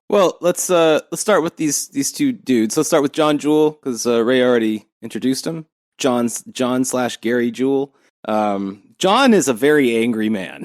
Well, let's start with these two dudes. Let's start with John Jewell because Ray already introduced him. John/Gary Jewell. John is a very angry man.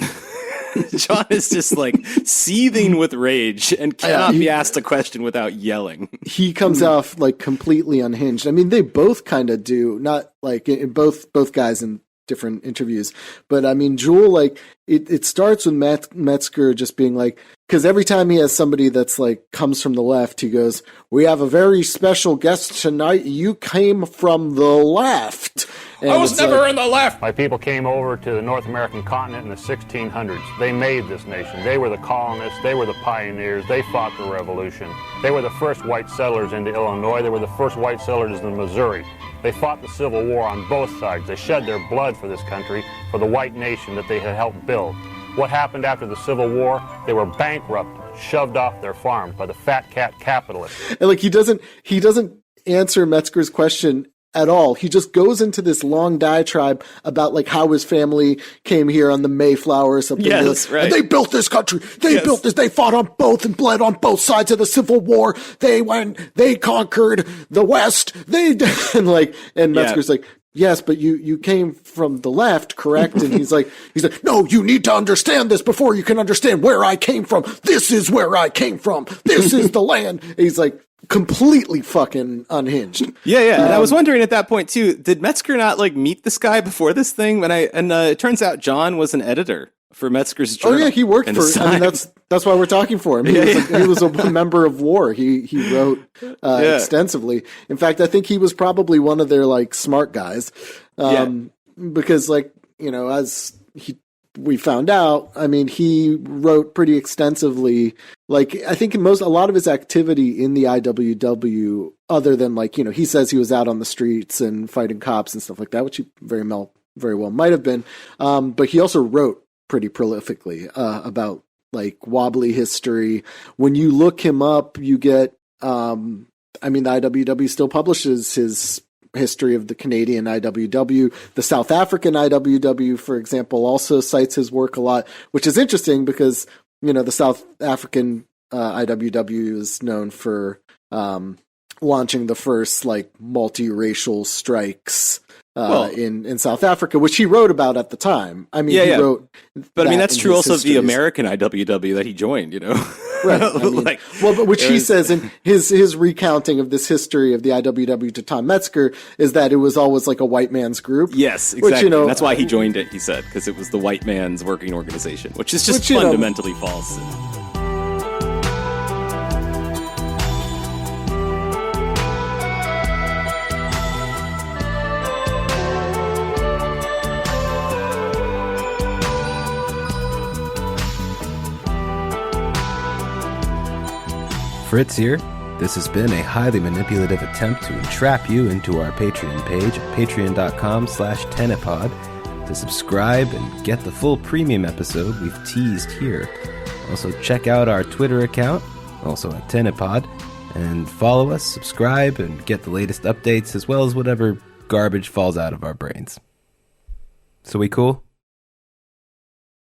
John is just like seething with rage and cannot be asked a question without yelling. He comes off like completely unhinged. I mean, they both kind of do, not like both guys in different interviews. But I mean, Jewell, like it starts with Metzger just being like, because every time he has somebody that's like comes from the left, he goes, "We have a very special guest tonight. You came from the left." And I was never in the left. My people came over to the North American continent in the 1600s. They made this nation. They were the colonists. They were the pioneers. They fought the revolution. They were the first white settlers into Illinois. They were the first white settlers in Missouri. They fought the Civil War on both sides. They shed their blood for this country, for the white nation that they had helped build. What happened after the Civil War? They were bankrupted, shoved off their farms by the fat cat capitalists. And like he doesn't answer Metzger's question at all. He just goes into this long diatribe about like how his family came here on the Mayflower or something. Yes, right. And they built this country. They built this. They fought on both and bled on both sides of the Civil War. They conquered the West. And Metzger's like, yes, but you came from the left, correct? And he's like, no, you need to understand this before you can understand where I came from. This is where I came from. This is the land. And he's like completely fucking unhinged. Yeah. And I was wondering at that point too, did Metzger not like meet this guy before this thing? And it turns out John was an editor for Metzger's journal. Oh yeah, he worked for. I mean, that's why we're talking for him. He was a member of WAR. He wrote extensively. In fact, I think he was probably one of their like smart guys, because like as we found out, I mean, he wrote pretty extensively. Like I think a lot of his activity in the IWW, other than like he says he was out on the streets and fighting cops and stuff like that, which he very well might have been, but he also wrote pretty prolifically about like wobbly history. When you look him up, you get I mean, the IWW still publishes his history of the Canadian IWW. The South African IWW, for example, also cites his work a lot, which is interesting because the South African IWW is known for launching the first like multiracial strikes in South Africa, which he wrote about at the time. I mean, he wrote, but I mean that's true also of the American IWW that he joined. Right. I mean, but which he says in his recounting of this history of the IWW to Tom Metzger is that it was always like a white man's group. Yes, exactly. Which, that's why he joined it. He said because it was the white man's working organization, which is just fundamentally false. Fritz here. This has been a highly manipulative attempt to entrap you into our Patreon page at patreon.com/tenepod to subscribe and get the full premium episode we've teased here. Also check out our Twitter account, also at Tenepod, and follow us, subscribe, and get the latest updates as well as whatever garbage falls out of our brains. So we cool?